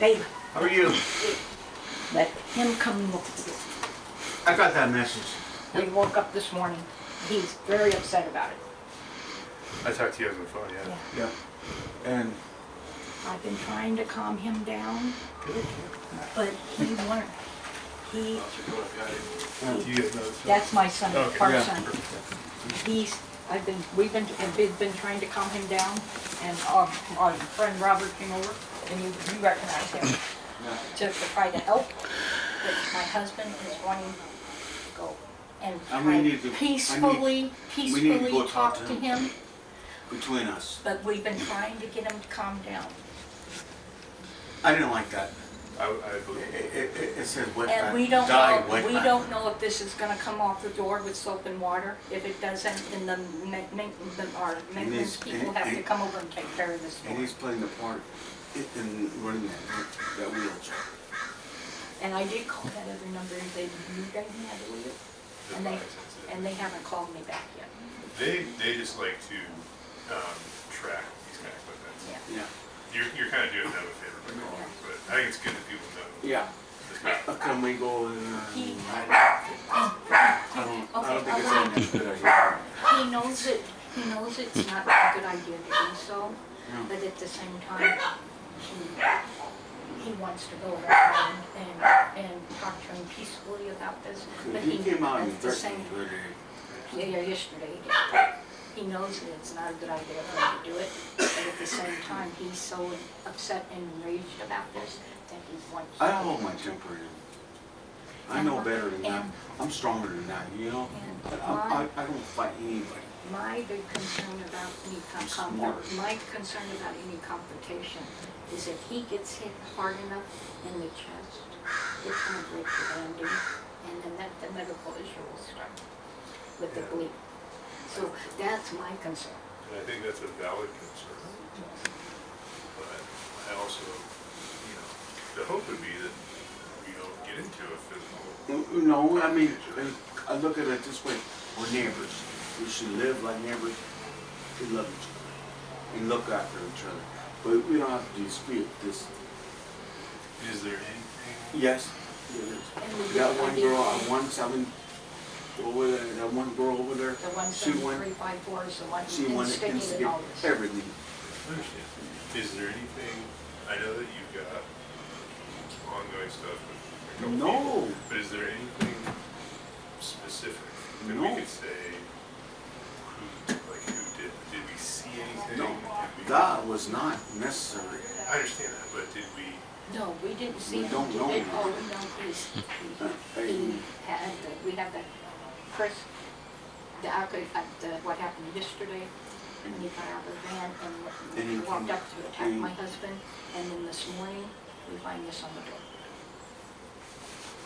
Bailey, How are you? let him come and look at the door. I got that message. He woke up this morning. He's very upset about it. I talked to you on the phone, yeah. Yeah. Yeah. And I've been trying to calm him down, but he won't. Do you guys know this? That's my son, Okay. our Yeah. son. We've been trying to calm him down, and our friend Robert came over, and you recognize him, to try to help. But my husband is wanting to go and And we try need to- peacefully go talk to him, between us, but we've been trying to get him to calm down. I didn't like that. I believe It says wet And back, we don't die know, wet we back. don't know if this is gonna come off the door with soap and water. If it doesn't, then our maintenance people have to come over and take care of this And door. he's playing the part in running that wheelchair. And I did call that other number, you guys had to leave it, and they haven't called me back yet. they just like to track these kind of equipment. Yeah. Yeah. You're kind of doing them a favor by calling, but I think it's good that people know. Yeah. this kind of- Can we go and, He- I don't think it's a good idea. He knows it's not a good idea to do so, but at the same time, he wants to go around and talk to him peacefully about this. But He came out and at the threatened same, me today. yesterday, he did. He knows that it's not a good idea for him to do it, but at the same time, he's so upset and enraged about this that he wants. I hold my temper in. I know better than that. And- I'm stronger than that, you know? And But my- I don't fight anybody. My big concern about any confrontation is if he gets hit hard enough in the chest, it's gonna break the banding, and then the medical issue will start with the bleed. So that's my concern. And I think that's a valid concern, but I also, the hope would be that we don't get into a physical. No, I mean, I look at it this way, we're neighbors. We should live like neighbors, we love each other, and look after each other. But we don't have to dispute this. Is there anything? Yes, there is. We got one girl at 1-7, over there, that one girl over there, The one she seven went, three five four is the one she wanted to instigated instigate all this. everything. I understand. Is there anything, I know that you've got ongoing stuff with a couple No. people, but is there anything specific that we No. could say, who did we see anything? No. Did we- That was not necessary. I understand that, but did we, No, we didn't see We him. don't know He did- him. Oh, we know we have the Chris, what happened yesterday, and he got out of the van And he and walked came- up to attack and- my husband, and then this morning, we find this on the door.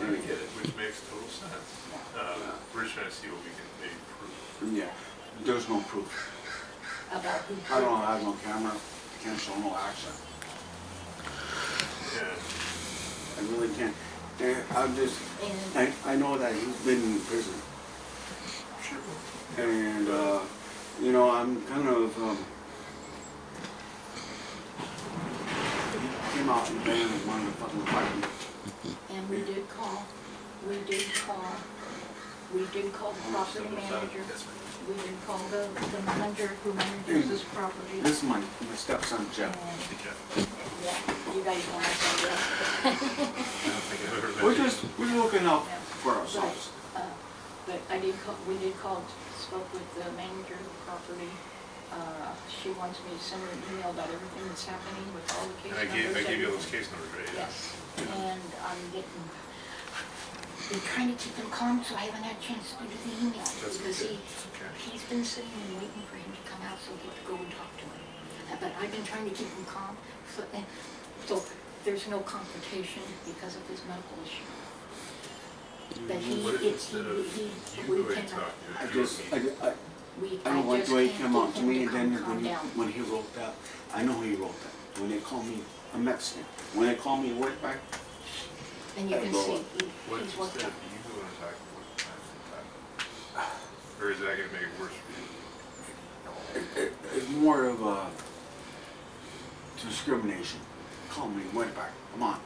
I get it, which makes total sense. We're just trying to see what we can maybe prove. Yeah, there's no proof. About who. I don't have no camera, can't show no action. Yeah, I really can't. I'm just, And I know that he's been in prison. sure. And, I'm kind of, he came out and banned and wanted to fucking fight me. And we did call the property manager, we did call the manager who manages this property. This is my stepson Jeff. And, yeah, you guys know my son, yeah. I don't think I've ever met you. We're looking out for ourselves. But we did call, spoke with the manager of the property. She wants me to send her an email about everything that's happening with all the case And numbers. I gave you all those case numbers, right? Yeah. Yes, and I'm been trying to keep him calm, so I haven't had a chance to do the email. That's Because okay. That's okay. he's been sitting and waiting for him to come out so he could go and talk to him. But I've been trying to keep him calm, so there's no confrontation because of his medical issue. But What if instead of we you go cannot, and talk to I him, just, I I don't like just the way he can't came out get to me him and to then calm down. when he wrote that, I know he wrote that. When they call me a Mexican, when they call me a wetback, And you can see, what he's worked instead up. of you go and talk, what time to talk? Or is that gonna make it worse for you? it's more of a discrimination. call me, went back, come on.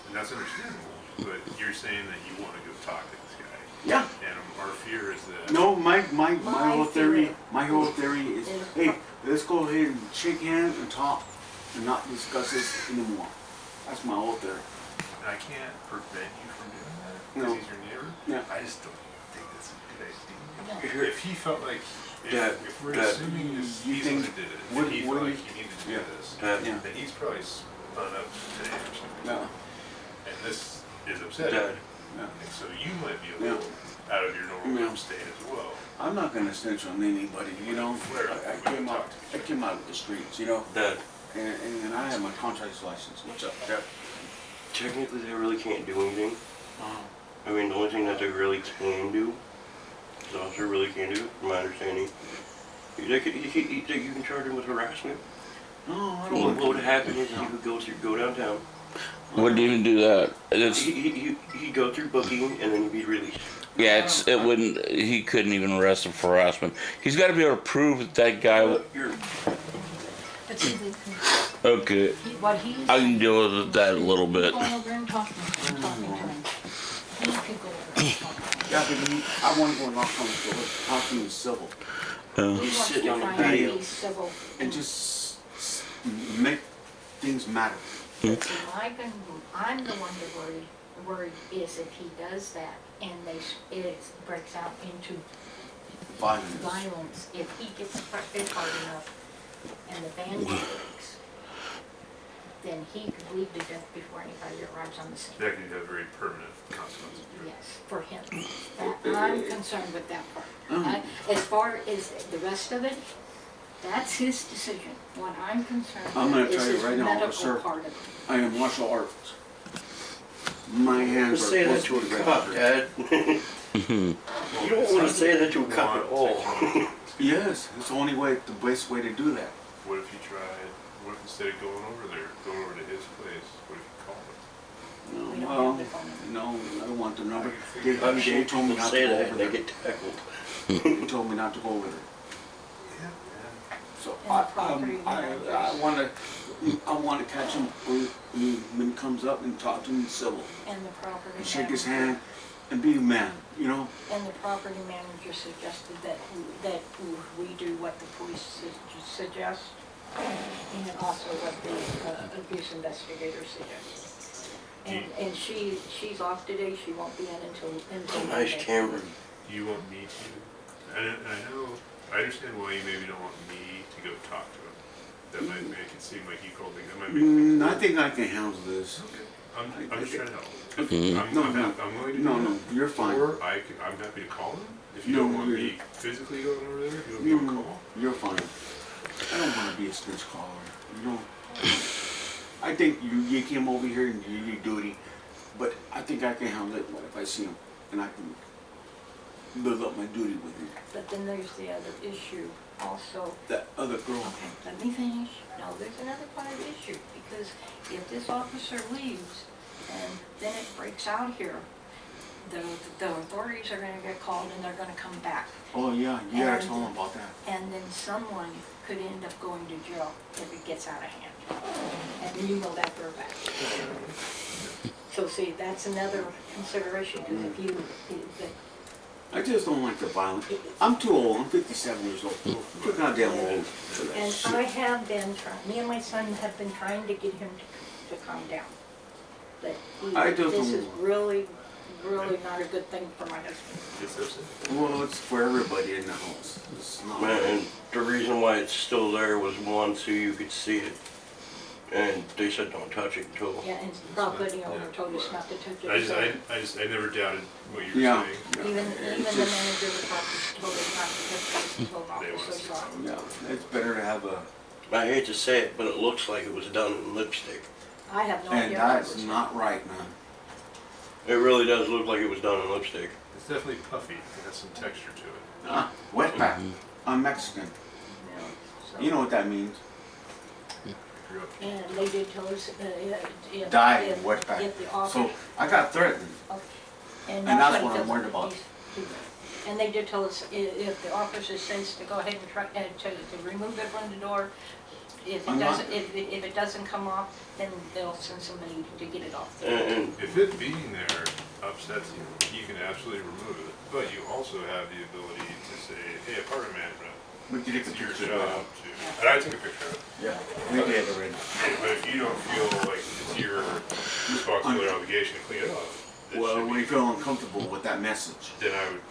And that's understandable, but you're saying that you wanna go talk to this guy. Yeah. And our fear is that. No, my My whole theory, fear my whole theory is, is- hey, let's go ahead and shake hands and talk and not discuss this anymore. That's my whole theory. And I can't prevent you from doing that, No. because he's your neighbor. Yeah. I just don't think that's a good idea. Here- If he felt like, Dad, if we're Dad, assuming this, you he's the one think- that did it, would- and he would felt you- like he needed to yeah. do this, Dad, Yeah. then he's probably spun up today or something. Yeah, And this is upsetting. Dad, yeah. And so you might be a Yeah. little out of your normal Yeah. state as well. I'm not gonna snitch on anybody, you know? Where? I came out of the streets, you know? Dad, And I have my contractor's license. What's up, Dad? technically they really can't do anything. I mean, the only thing that they really can do, the officer really can do, from my understanding, you can charge him with harassment. No, I don't What want would happen is he would go downtown. Wouldn't even do that. It's He'd go through booking and then he'd be released. yeah. It wouldn't. He couldn't even arrest him for harassment. He's got to be able to prove that that guy. You're, But see, Okay, what he's. I can deal with that a little bit. Going over and talking to him. He could go over and talk to him. Yeah, but I want to go knock on the door, talk to him civil, He Uh, He's wants sitting to on the try and patio. be civil. and just make things matter. But see, I'm the one that worried is if he does that and it breaks out into violence, if he gets hit hard enough and the band breaks, then he could bleed to death before anybody arrives on the scene. That could have very permanent consequences. Yes, for him. I'm concerned with that part. Mhm. As far as the rest of it, that's his decision. What I'm concerned I'm gonna with is tell you his right now, medical officer, part of it. I am martial arts. My hands just are say that supposed to a be cop, registered. Dad. You don't want to say that to a cop at all. Yes, it's the only way, the best way to do that. What if you tried, what if instead of going over there, going over to his place, what if you called him? We don't Well, have the phone number. no, I don't want the number. I've seen They told me people not to say go that over and they there. get tackled. They told me not to go over there. Yeah, So And the property I managers. wanna catch him when he comes up and talk to him civil. And the property And shake his manager- hand and be a man, you know? And the property manager suggested that we do what the police suggest, and also what the abuse investigator suggests. And she's off today, she won't be in until Nice Monday. camera. Do you want me to, and I understand why you maybe don't want me to go talk to him. That might make it seem like you called me, that might make things I worse. think I can handle this. Okay, I'm just trying to help. Mhm. I'm willing to do No, that. no, you're fine. Or I'm happy to call him, if you No, don't want you're- me physically going over there, if you want me to No, call. you're fine. I don't wanna be a snitch caller, you know? I think you came over here and you do your duty, but I think I can handle it if I see him, and I can live up my duty with him. But then there's the other issue also. That other girl, Okay, let me finish. No, there's another part of the issue, because if this officer leaves and then it breaks out here, the authorities are gonna get called and they're gonna come back. oh yeah, you gotta And- tell him about that. And then someone could end up going to jail if it gets out of hand. And you know that for a fact. So see, that's another consideration, because if you, I just don't like the violence. I'm too old, I'm 57 years old. I'm too goddamn old for that and shit. I have been trying, me and my son have been trying to get him to calm down. But I just this is don't- really not a good thing for my husband. It's upset. Well, it's for everybody in the house. It's not. And the reason why it's still there was one, so you could see it. And they said don't touch it until. Yeah, and property owner told us not to touch it. I never doubted what you were Yeah. saying. Even It's the just- manager of the property told us not to touch it until They want officer to saw see it. Yeah, it's better to have a, I hate to say it, but it looks like it was done in lipstick. I have no and idea. what it that's was. not right, man. It really does look like it was done in lipstick. It's definitely puffy, it has some texture to it. Wetback. I'm Mexican. Yeah, so- You know what that means? I grew up. And they did tell us, if. Die if- in wetback. If the officer. So I got threatened. And that's that's what what I'm worried about. And they did tell us if the officer says to go ahead and try, to remove it from the door, if I'm it not- doesn't, if it doesn't come off, then they'll send somebody to get it off. And If it being there upsets you, you can absolutely remove it, but you also have the ability to say, hey, apartment management, We did it's a your picture job of to, and I took a picture of it. Yeah, we did already. But if you don't feel like it's your responsibility or obligation to clean it up, it Well, should we be, feel uncomfortable with that message. then I would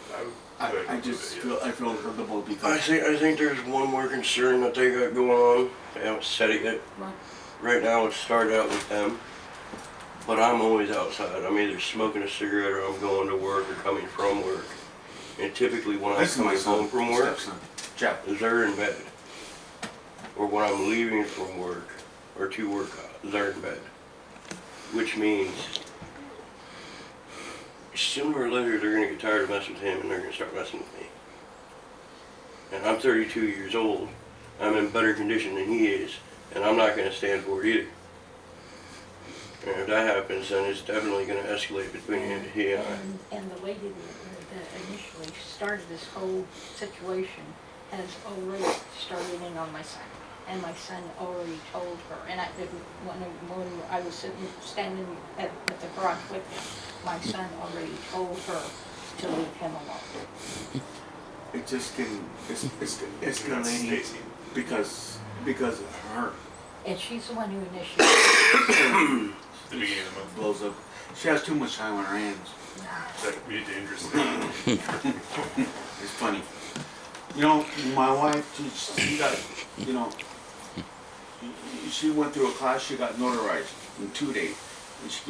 go ahead I and just remove it, feel, I feel uncomfortable I because think there's one more concern that they got going on. They haven't said it yet. Right. Right now, it started out with them, but I'm always outside. I'm either smoking a cigarette or I'm going to work or coming from work. And typically, when I'm this is my coming home son, from work, stepson, Jeff. they're in bed. Or when I'm leaving from work or to work, they're in bed. Which means sooner or later they're gonna get tired of messing with him and they're gonna start messing with me. And I'm 32 years old. I'm in better condition than he is, and I'm not gonna stand for it either. And if that happens, then it's definitely gonna escalate between he and I. And the way that initially started this whole situation has already started in on my son. And my son already told her, and when I was standing at the garage with him, my son already told her to leave him alone. It's just getting, it's That's escalating Stacy. because of her. And she's the one who initiated. The beginning of the month. Blows up. She has too much time on her hands. That could be a dangerous thing. It's funny. You know, my wife, she got, you know, she went through a class, she got notarized in 2 days. And she